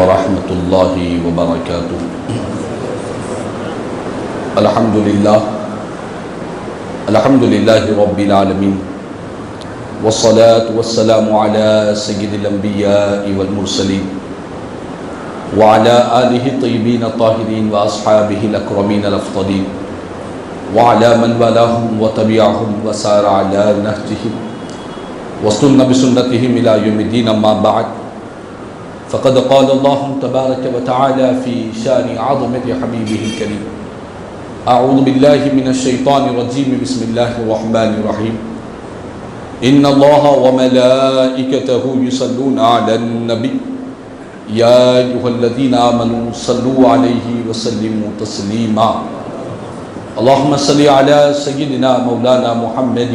ورحمۃ اللہ وبرکاتہ۔ الحمد للہ رب العالمین، والصلاة والسلام علی سید الانبیاء والمرسلین وعلی آلہ الطیبین الطاہرین واصحابہ الاکرمین الافضلین وعلی من والاہم وتبعہم وسار علی نہجہم واستنى بسنتهم إلى يوم الدين، أما بعد فقد قال الله تبارك وتعالى في شان عظمة حبيبه الكريم: أعوذ بالله من الشيطان الرجيم، بسم الله الرحمن الرحيم، إن الله وملائكته يصلون على النبي يا أيها الذين آمنوا صلوا عليه وسلموا تسليما، اللهم صل على سيدنا مولانا محمد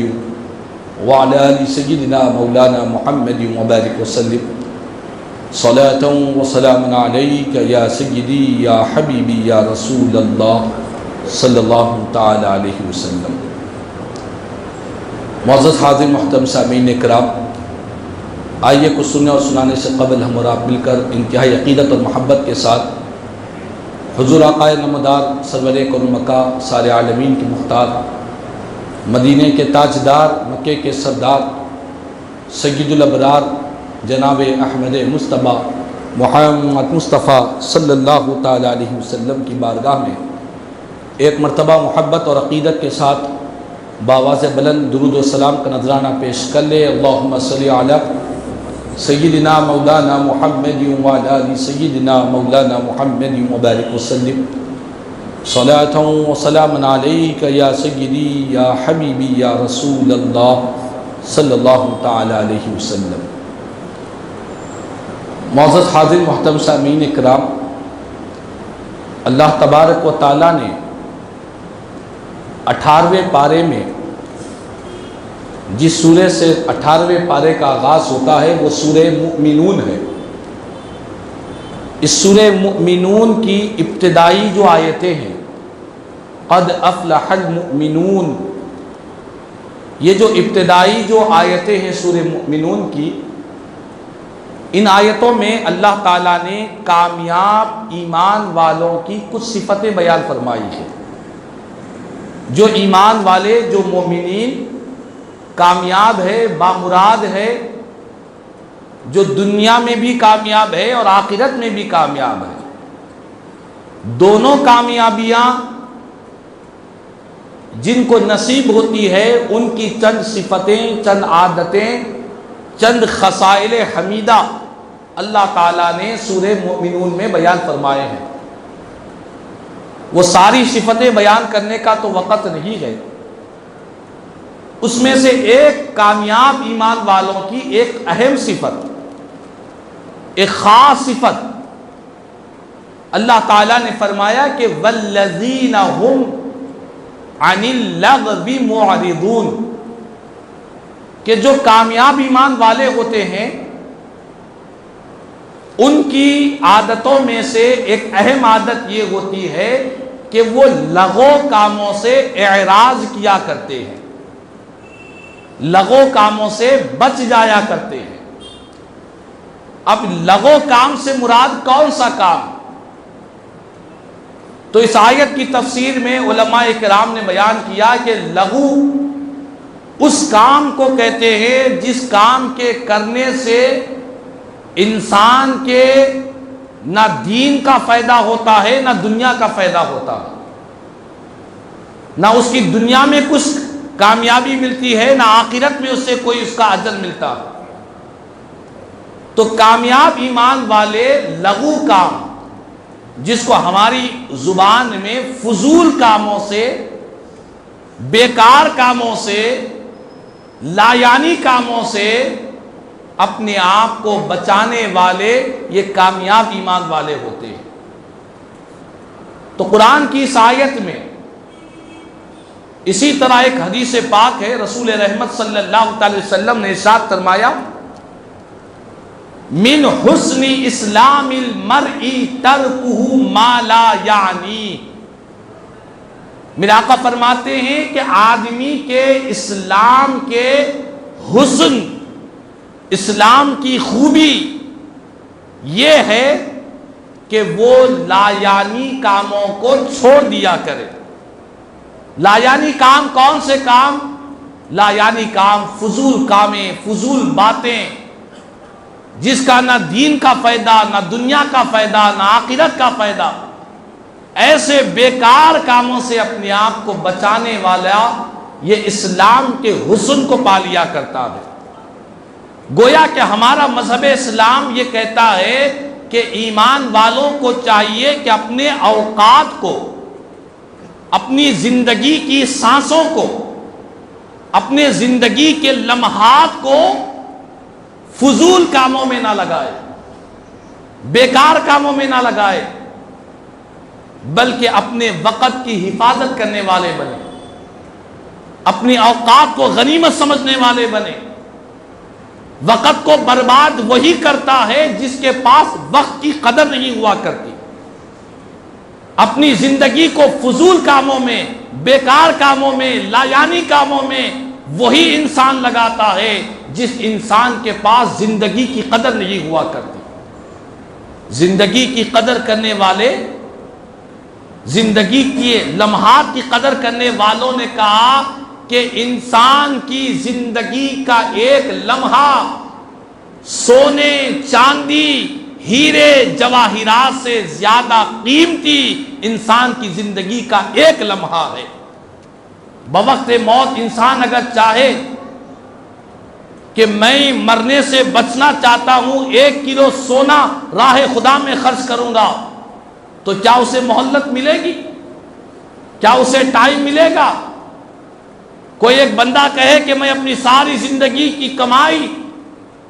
وعلى آل سيدنا مولانا محمد وبارك وسلم صلاة وسلاما عليك يا سيدي يا حبيبي يا رسول الله صلی اللہ تعالی علیہ وسلم۔ معزز حاضر محترم سامعین کرام، آئیے کچھ سننے اور سنانے سے قبل ہم اور آپ مل کر انتہائی عقیدت اور محبت کے ساتھ حضور آقائے نامدار سرور کون مکہ سارے عالمین کے مختار، مدینہ کے تاجدار، مکے کے سردار، سید الابرار جناب احمد مصطفیٰ محمد مصطفیٰ صلی اللہ تعالی علیہ وسلم کی بارگاہ میں ایک مرتبہ محبت اور عقیدت کے ساتھ بآواز بلند درود و سلام کا نذرانہ پیش کر لے۔ اللہم صلی علی سیدنا مولانا محمد وعلی آل سیدنا مولانا محمد وبارک وسلم صلاة و سلاما علیک یا سیدی یا حبیبی یا رسول اللہ صلی اللہ تعالی علیہ وسلم۔ معزز حاضر محترم سامعین اکرام، اللہ تبارک و تعالی نے 18ویں پارے میں جس سورہ سے 18ویں پارے کا آغاز ہوتا ہے وہ سورہ مؤمنون ہے۔ اس سورہ مؤمنون کی ابتدائی جو آیتیں ہیں، قد افلح المؤمنون، یہ جو ابتدائی جو آیتیں ہیں سورہ مؤمنون کی، ان آیتوں میں اللہ تعالیٰ نے کامیاب ایمان والوں کی کچھ صفتیں بیان فرمائی ہیں۔ جو ایمان والے، جو مومنین کامیاب ہے، بامراد ہے، جو دنیا میں بھی کامیاب ہے اور آخرت میں بھی کامیاب ہے، دونوں کامیابیاں جن کو نصیب ہوتی ہے ان کی چند صفتیں، چند عادتیں، چند خصائل حمیدہ اللہ تعالیٰ نے سورہ مؤمنون میں بیان فرمائے ہیں۔ وہ ساری صفتیں بیان کرنے کا تو وقت نہیں ہے، اس میں سے ایک کامیاب ایمان والوں کی ایک اہم صفت، ایک خاص صفت اللہ تعالیٰ نے فرمایا کہ والذین هم عن اللغو معرضون، کہ جو کامیاب ایمان والے ہوتے ہیں ان کی عادتوں میں سے ایک اہم عادت یہ ہوتی ہے کہ وہ لغو کاموں سے اعراض کیا کرتے ہیں، لغو کاموں سے بچ جایا کرتے ہیں۔ اب لغو کام سے مراد کون سا کام؟ تو اس آیت کی تفسیر میں علماء کرام نے بیان کیا کہ لغو اس کام کو کہتے ہیں جس کام کے کرنے سے انسان کے نہ دین کا فائدہ ہوتا ہے نہ دنیا کا فائدہ ہوتا ہے، نہ اس کی دنیا میں کچھ کامیابی ملتی ہے نہ آخرت میں اس سے کوئی اس کا اجر ملتا۔ تو کامیاب ایمان والے لغو کام، جس کو ہماری زبان میں فضول کاموں سے، بیکار کاموں سے، لایانی کاموں سے اپنے آپ کو بچانے والے یہ کامیاب ایمان والے ہوتے ہیں۔ تو قرآن کی اس آیت میں اسی طرح ایک حدیث پاک ہے، رسول رحمت صلی اللہ علیہ وسلم نے ارشاد فرمایا: من حسن اسلام المرء ترکہ ما لا یعنی، میرے آقا فرماتے ہیں کہ آدمی کے اسلام کے حسن، اسلام کی خوبی یہ ہے کہ وہ لایانی کاموں کو چھوڑ دیا کرے۔ لایانی کام کون سے کام؟ لایانی کام فضول کامیں، فضول باتیں، جس کا نہ دین کا فائدہ، نہ دنیا کا فائدہ، نہ آخرت کا فائدہ۔ ایسے بیکار کاموں سے اپنے آپ کو بچانے والا یہ اسلام کے حسن کو پا لیا کرتا ہے۔ گویا کہ ہمارا مذہب اسلام یہ کہتا ہے کہ ایمان والوں کو چاہیے کہ اپنے اوقات کو، اپنی زندگی کی سانسوں کو، اپنے زندگی کے لمحات کو فضول کاموں میں نہ لگائے، بیکار کاموں میں نہ لگائے، بلکہ اپنے وقت کی حفاظت کرنے والے بنے، اپنی اوقات کو غنیمت سمجھنے والے بنے۔ وقت کو برباد وہی کرتا ہے جس کے پاس وقت کی قدر نہیں ہوا کرتی۔ اپنی زندگی کو فضول کاموں میں، بیکار کاموں میں، لایانی کاموں میں وہی انسان لگاتا ہے جس انسان کے پاس زندگی کی قدر نہیں ہوا کرتی۔ زندگی کی قدر کرنے والے، زندگی کے لمحات کی قدر کرنے والوں نے کہا کہ انسان کی زندگی کا ایک لمحہ سونے، چاندی، ہیرے، جواہرات سے زیادہ قیمتی انسان کی زندگی کا ایک لمحہ ہے۔ بوقت موت انسان اگر چاہے کہ میں مرنے سے بچنا چاہتا ہوں، 1 کلو سونا راہ خدا میں خرچ کروں گا، تو کیا اسے مہلت ملے گی؟ کیا اسے ٹائم ملے گا؟ کوئی ایک بندہ کہے کہ میں اپنی ساری زندگی کی کمائی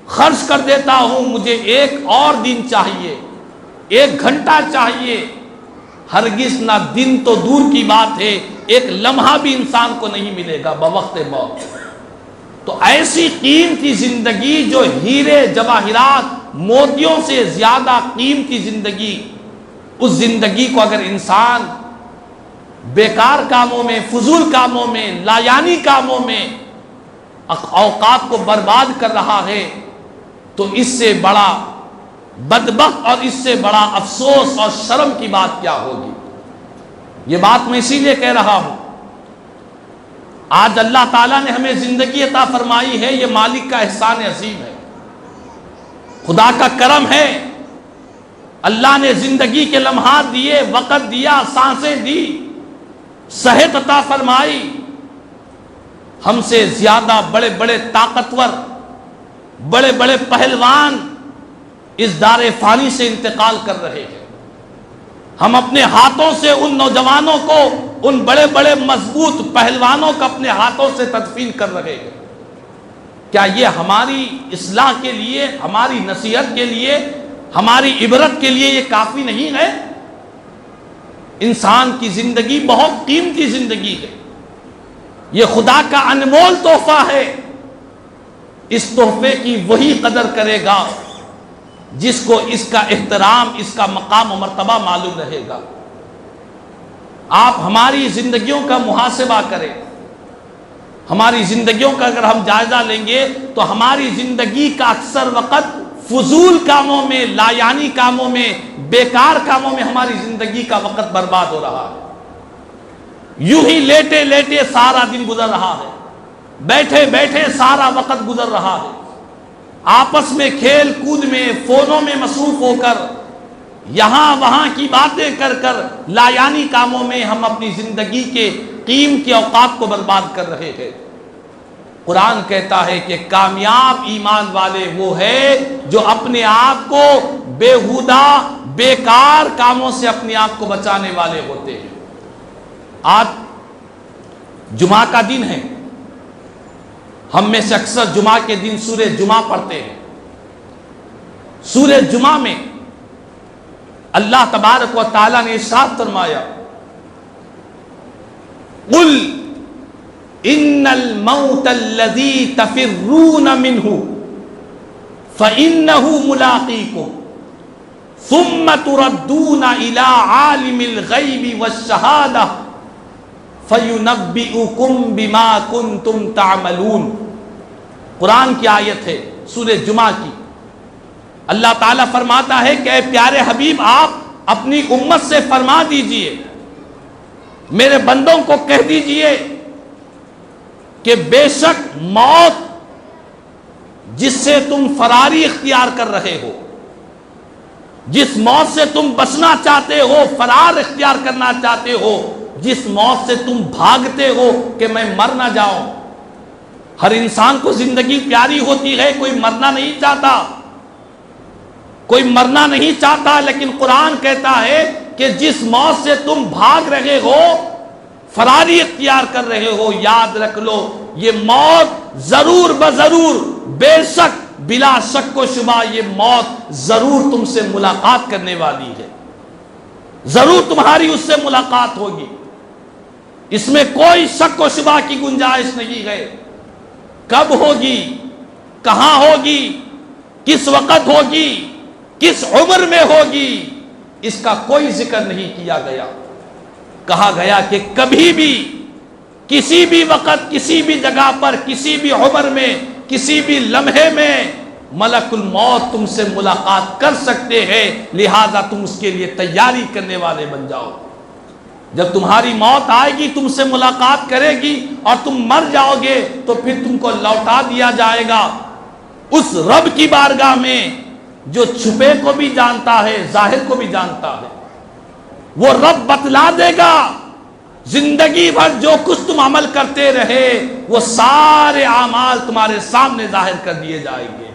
خرچ کر دیتا ہوں، مجھے 1 اور دن چاہیے، 1 گھنٹہ چاہیے، ہرگز نہ دن تو دور کی بات ہے، 1 لمحہ بھی انسان کو نہیں ملے گا بوقت موت۔ تو ایسی قیمتی زندگی جو ہیرے، جواہرات، موتیوں سے زیادہ قیمتی زندگی، اس زندگی کو اگر انسان بیکار کاموں میں، فضول کاموں میں، لایانی کاموں میں اوقات کو برباد کر رہا ہے، تو اس سے بڑا بدبخت اور اس سے بڑا افسوس اور شرم کی بات کیا ہوگی؟ یہ بات میں اسی لیے کہہ رہا ہوں، آج اللہ تعالیٰ نے ہمیں زندگی عطا فرمائی ہے، یہ مالک کا احسان عظیم ہے، خدا کا کرم ہے۔ اللہ نے زندگی کے لمحات دیے، وقت دیا، سانسیں دی، صحت عطا فرمائی۔ ہم سے زیادہ بڑے بڑے طاقتور، بڑے بڑے پہلوان اس دار فانی سے انتقال کر رہے ہیں۔ ہم اپنے ہاتھوں سے ان نوجوانوں کو، ان بڑے بڑے مضبوط پہلوانوں کو اپنے ہاتھوں سے تدفین کر رہے ہیں۔ کیا یہ ہماری اصلاح کے لیے، ہماری نصیحت کے لیے، ہماری عبرت کے لیے یہ کافی نہیں ہے؟ انسان کی زندگی بہت قیمتی زندگی ہے، یہ خدا کا انمول تحفہ ہے۔ اس تحفے کی وہی قدر کرے گا جس کو اس کا احترام، اس کا مقام و مرتبہ معلوم رہے گا۔ آپ ہماری زندگیوں کا محاسبہ کریں، ہماری زندگیوں کا اگر ہم جائزہ لیں گے تو ہماری زندگی کا اکثر وقت فضول کاموں میں، لایانی کاموں میں، بیکار کاموں میں ہماری زندگی کا وقت برباد ہو رہا ہے۔ یوں ہی لیٹے لیٹے سارا دن گزر رہا ہے، بیٹھے بیٹھے سارا وقت گزر رہا ہے، آپس میں کھیل کود میں، فونوں میں مصروف ہو کر، یہاں وہاں کی باتیں کر کر لایانی کاموں میں ہم اپنی زندگی کے قیمتی اوقات کو برباد کر رہے ہیں۔ قرآن کہتا ہے کہ کامیاب ایمان والے وہ ہے جو اپنے آپ کو بےہودہ، بیکار کاموں سے اپنے آپ کو بچانے والے ہوتے ہیں۔ آج جمعہ کا دن ہے، ہم میں سے اکثر جمعہ کے دن سورہ جمعہ پڑھتے ہیں۔ سورہ جمعہ میں اللہ تبارک و تعالیٰ نے ارشاد فرمایا، قل ان الموت الذی تفرون منہ فإنہ ملاقیکم ثم تردون الی عالم الغیب والشہادہ فَيُنَبِّئُكُمْ بِمَا كُنْتُمْ تَعْمَلُونَ۔ قرآن کی آیت ہے، سورہ جمعہ کی۔ اللہ تعالیٰ فرماتا ہے کہ اے پیارے حبیب، آپ اپنی امت سے فرما دیجئے، میرے بندوں کو کہہ دیجئے کہ بے شک موت جس سے تم فراری اختیار کر رہے ہو، جس موت سے تم بچنا چاہتے ہو، فرار اختیار کرنا چاہتے ہو، جس موت سے تم بھاگتے ہو کہ میں مر نہ جاؤں. ہر انسان کو زندگی پیاری ہوتی ہے، کوئی مرنا نہیں چاہتا، کوئی مرنا نہیں چاہتا، لیکن قرآن کہتا ہے کہ جس موت سے تم بھاگ رہے ہو، فراری اختیار کر رہے ہو، یاد رکھ لو یہ موت ضرور بضرور، بے شک بلا شک و شبہ یہ موت ضرور تم سے ملاقات کرنے والی ہے، ضرور تمہاری اس سے ملاقات ہوگی، اس میں کوئی شک و شبہ کی گنجائش نہیں ہے. کب ہوگی، کہاں ہوگی، کس وقت ہوگی، کس عمر میں ہوگی، اس کا کوئی ذکر نہیں کیا گیا. کہا گیا کہ کبھی بھی، کسی بھی وقت، کسی بھی جگہ پر، کسی بھی عمر میں، کسی بھی لمحے میں ملک الموت تم سے ملاقات کر سکتے ہیں، لہذا تم اس کے لیے تیاری کرنے والے بن جاؤ. جب تمہاری موت آئے گی، تم سے ملاقات کرے گی اور تم مر جاؤ گے، تو پھر تم کو لوٹا دیا جائے گا اس رب کی بارگاہ میں جو چھپے کو بھی جانتا ہے، ظاہر کو بھی جانتا ہے. وہ رب بتلا دے گا، زندگی بھر جو کچھ تم عمل کرتے رہے وہ سارے اعمال تمہارے سامنے ظاہر کر دیے جائیں گے.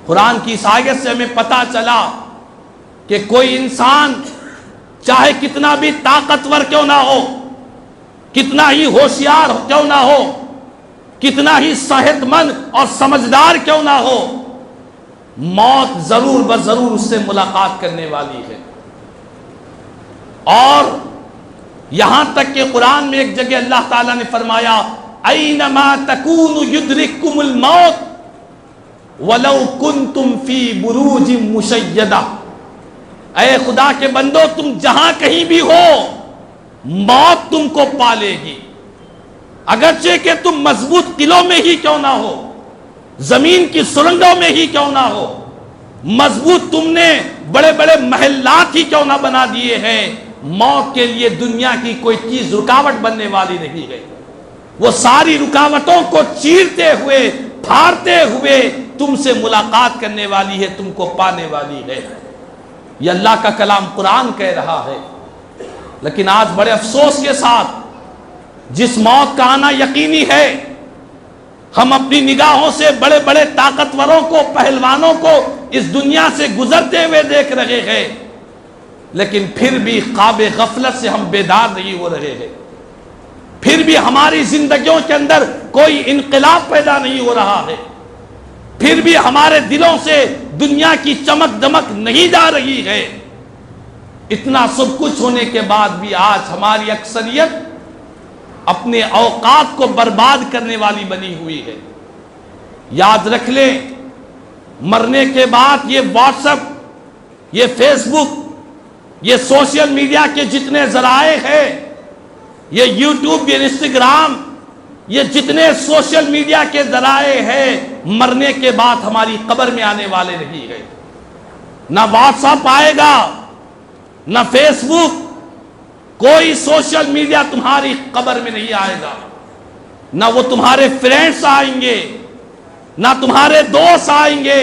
قرآن کی اس آیت سے ہمیں پتہ چلا کہ کوئی انسان چاہے کتنا بھی طاقتور کیوں نہ ہو، کتنا ہی ہوشیار کیوں نہ ہو، کتنا ہی صحت مند اور سمجھدار کیوں نہ ہو، موت ضرور بضرور اس سے ملاقات کرنے والی ہے. اور یہاں تک کہ قرآن میں ایک جگہ اللہ تعالیٰ نے فرمایا اینما تکونوا یدرککم الموت ولو کنتم فی بروج مشیدہ. اے خدا کے بندو، تم جہاں کہیں بھی ہو موت تم کو پالے گی، اگرچہ کہ تم مضبوط قلعوں میں ہی کیوں نہ ہو، زمین کی سرنگوں میں ہی کیوں نہ ہو، مضبوط تم نے بڑے بڑے محلات ہی کیوں نہ بنا دیے ہیں، موت کے لیے دنیا کی کوئی چیز رکاوٹ بننے والی نہیں ہے. وہ ساری رکاوٹوں کو چیرتے ہوئے، پھاڑتے ہوئے تم سے ملاقات کرنے والی ہے، تم کو پانے والی ہے. یہ اللہ کا کلام قرآن کہہ رہا ہے. لیکن آج بڑے افسوس کے ساتھ جس موت کا آنا یقینی ہے، ہم اپنی نگاہوں سے بڑے بڑے طاقتوروں کو، پہلوانوں کو اس دنیا سے گزرتے ہوئے دیکھ رہے ہیں، لیکن پھر بھی خواب غفلت سے ہم بیدار نہیں ہو رہے ہیں. پھر بھی ہماری زندگیوں کے اندر کوئی انقلاب پیدا نہیں ہو رہا ہے. پھر بھی ہمارے دلوں سے دنیا کی چمک دمک نہیں جا رہی ہے. اتنا سب کچھ ہونے کے بعد بھی آج ہماری اکثریت اپنے اوقات کو برباد کرنے والی بنی ہوئی ہے. یاد رکھ لیں، مرنے کے بعد یہ واٹس ایپ، یہ فیس بک، یہ سوشل میڈیا کے جتنے ذرائع ہیں، یہ یوٹیوب، یہ انسٹاگرام، یہ جتنے سوشل میڈیا کے ذرائع ہیں، مرنے کے بعد ہماری قبر میں آنے والے نہیں ہیں. نہ واٹس ایپ آئے گا، نہ فیس بک، کوئی سوشل میڈیا تمہاری قبر میں نہیں آئے گا. نہ وہ تمہارے فرینڈز آئیں گے، نہ تمہارے دوست آئیں گے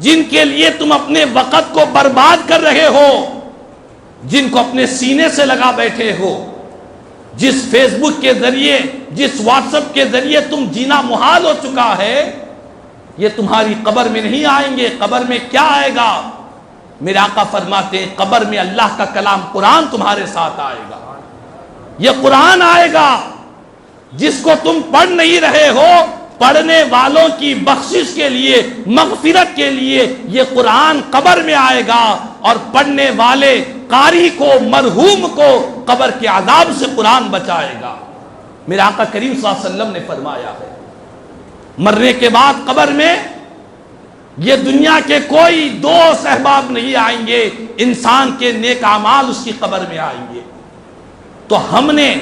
جن کے لیے تم اپنے وقت کو برباد کر رہے ہو، جن کو اپنے سینے سے لگا بیٹھے ہو. جس فیس بک کے ذریعے، جس واٹس ایپ کے ذریعے تم جینا محال ہو چکا ہے، یہ تمہاری قبر میں نہیں آئیں گے. قبر میں کیا آئے گا؟ میرے آقا فرماتے ہیں قبر میں اللہ کا کلام قرآن تمہارے ساتھ آئے گا. یہ قرآن آئے گا جس کو تم پڑھ نہیں رہے ہو، پڑھنے والوں کی بخشش کے لیے، مغفرت کے لیے یہ قرآن قبر میں آئے گا، اور پڑھنے والے قاری کو، مرحوم کو قبر کے عذاب سے قرآن بچائے گا. میرے آقا کریم صلی اللہ علیہ وسلم نے فرمایا ہے مرنے کے بعد قبر میں یہ دنیا کے کوئی دوست احباب نہیں آئیں گے، انسان کے نیک اعمال اس کی قبر میں آئیں گے. تو ہم نے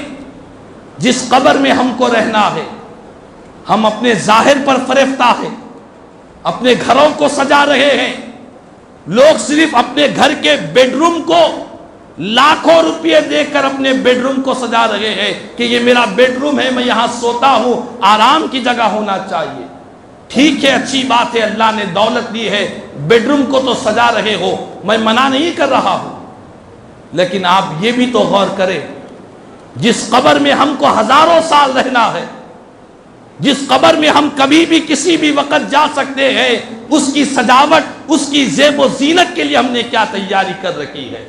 جس قبر میں ہم کو رہنا ہے، ہم اپنے ظاہر پر فریفتہ ہیں، اپنے گھروں کو سجا رہے ہیں، لوگ صرف اپنے گھر کے بیڈ روم کو لاکھوں روپے دے کر اپنے بیڈ روم کو سجا رہے ہیں کہ یہ میرا بیڈ روم ہے، میں یہاں سوتا ہوں، آرام کی جگہ ہونا چاہیے۔ ٹھیک ہے، اچھی بات ہے، اللہ نے دولت دی ہے، بیڈ روم کو تو سجا رہے ہو، میں منع نہیں کر رہا ہوں، لیکن آپ یہ بھی تو غور کریں، جس قبر میں ہم کو ہزاروں سال رہنا ہے، جس قبر میں ہم کبھی بھی کسی بھی وقت جا سکتے ہیں، اس کی سجاوٹ، اس کی زیب و زینت کے لیے ہم نے کیا تیاری کر رکھی ہے؟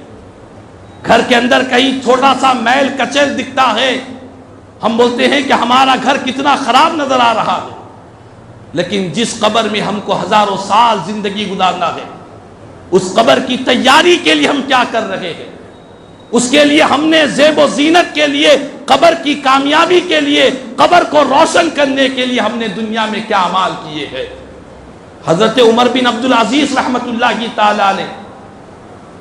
گھر کے اندر کہیں چھوٹا سا میل کچیل دکھتا ہے، ہم بولتے ہیں کہ ہمارا گھر کتنا خراب نظر آ رہا ہے، لیکن جس قبر میں ہم کو ہزاروں سال زندگی گزارنا ہے، اس قبر کی تیاری کے لیے ہم کیا کر رہے ہیں؟ اس کے لیے ہم نے زیب و زینت کے لیے، قبر کی کامیابی کے لیے، قبر کو روشن کرنے کے لیے ہم نے دنیا میں کیا اعمال کیے ہیں؟ حضرت عمر بن عبدالعزیز رحمۃ اللہ تعالی علیہ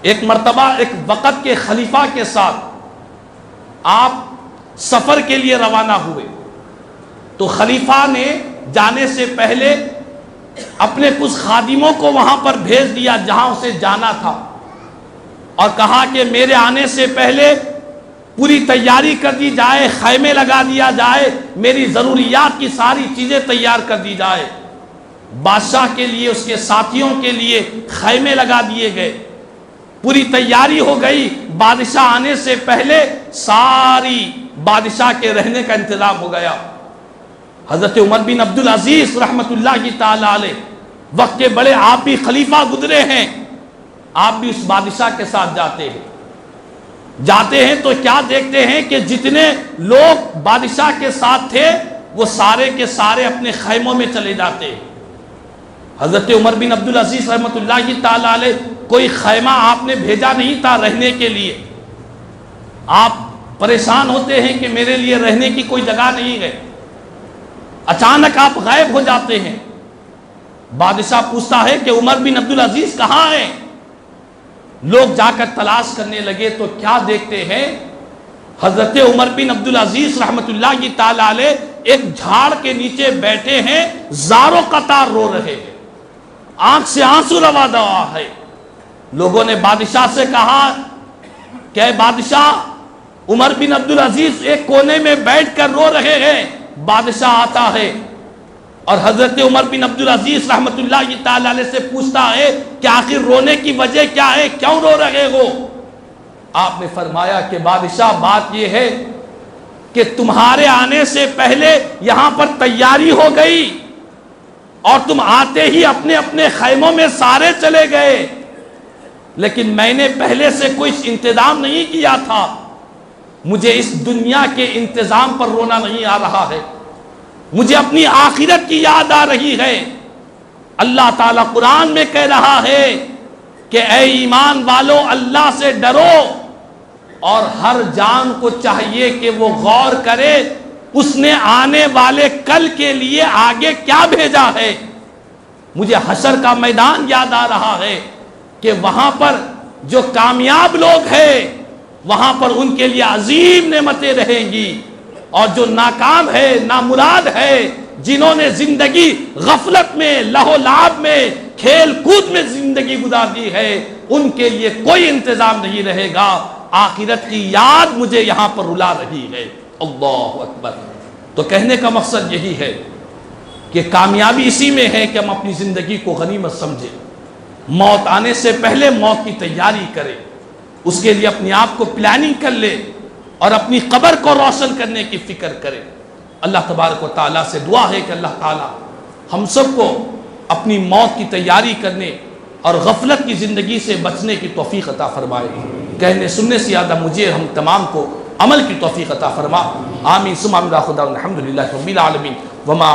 ایک مرتبہ ایک وقت کے خلیفہ کے ساتھ آپ سفر کے لیے روانہ ہوئے، تو خلیفہ نے جانے سے پہلے اپنے کچھ خادموں کو وہاں پر بھیج دیا جہاں اسے جانا تھا، اور کہا کہ میرے آنے سے پہلے پوری تیاری کر دی جائے، خیمے لگا دیا جائے، میری ضروریات کی ساری چیزیں تیار کر دی جائے۔ بادشاہ کے لیے، اس کے ساتھیوں کے لیے خیمے لگا دیے گئے، پوری تیاری ہو گئی، بادشاہ آنے سے پہلے ساری بادشاہ کے رہنے کا انتظام ہو گیا۔ حضرت عمر بن عبدالعزیز رحمۃ اللہ تعالی علیہ وقت کے بڑے، آپ بھی خلیفہ گزرے ہیں، آپ بھی اس بادشاہ کے ساتھ جاتے ہیں تو کیا دیکھتے ہیں کہ جتنے لوگ بادشاہ کے ساتھ تھے وہ سارے کے سارے اپنے خیموں میں چلے جاتے ہیں۔ حضرت عمر بن عبدالعزیز رحمۃ اللہ تعالی علیہ کوئی خیمہ آپ نے بھیجا نہیں تھا رہنے کے لیے، آپ پریشان ہوتے ہیں کہ میرے لیے رہنے کی کوئی جگہ نہیں ہے، اچانک آپ غائب ہو جاتے ہیں۔ بادشاہ پوچھتا ہے کہ عمر بن عبدالعزیز کہاں ہیں؟ لوگ جا کر تلاش کرنے لگے تو کیا دیکھتے ہیں؟ حضرت عمر بن عبدالعزیز رحمۃ اللہ تعالی علیہ ایک جھاڑ کے نیچے بیٹھے ہیں، زاروں قطار رو رہے ہیں، آنکھ سے آنسو روا دوا ہے۔ لوگوں نے بادشاہ سے کہا کہ اے بادشاہ، عمر بن عبدالعزیز ایک کونے میں بیٹھ کر رو رہے ہیں۔ بادشاہ آتا ہے اور حضرت عمر بن عبدالعزیز رحمۃ اللہ تعالی علیہ سے پوچھتا ہے کہ آخر رونے کی وجہ کیا ہے، کیوں رو رہے ہو؟ آپ نے فرمایا کہ بادشاہ، بات یہ ہے کہ تمہارے آنے سے پہلے یہاں پر تیاری ہو گئی اور تم آتے ہی اپنے اپنے خیموں میں سارے چلے گئے، لیکن میں نے پہلے سے کوئی انتظام نہیں کیا تھا۔ مجھے اس دنیا کے انتظام پر رونا نہیں آ رہا ہے، مجھے اپنی آخرت کی یاد آ رہی ہے۔ اللہ تعالیٰ قرآن میں کہہ رہا ہے کہ اے ایمان والو، اللہ سے ڈرو، اور ہر جان کو چاہیے کہ وہ غور کرے اس نے آنے والے کل کے لیے آگے کیا بھیجا ہے۔ مجھے حشر کا میدان یاد آ رہا ہے کہ وہاں پر جو کامیاب لوگ ہیں وہاں پر ان کے لیے عظیم نعمتیں رہیں گی، اور جو ناکام ہے، نامراد ہے، جنہوں نے زندگی غفلت میں، لہو لعب میں، کھیل کود میں زندگی گزار دی ہے، ان کے لیے کوئی انتظام نہیں رہے گا۔ آخرت کی یاد مجھے یہاں پر رلا رہی ہے۔ اللہ اکبر۔ تو کہنے کا مقصد یہی ہے کہ کامیابی اسی میں ہے کہ ہم اپنی زندگی کو غنیمت سمجھیں، موت آنے سے پہلے موت کی تیاری کریں، اس کے لیے اپنے آپ کو پلاننگ کر لے اور اپنی قبر کو روشن کرنے کی فکر کرے۔ اللہ تبارک و تعالیٰ سے دعا ہے کہ اللہ تعالیٰ ہم سب کو اپنی موت کی تیاری کرنے اور غفلت کی زندگی سے بچنے کی توفیق عطا فرمائے۔ کہنے سننے سے زیادہ مجھے ہم تمام کو عمل کی توفیق عطا فرما۔ آمین ثم آمین۔ خدا الحمدللہ رب العالمین۔ وما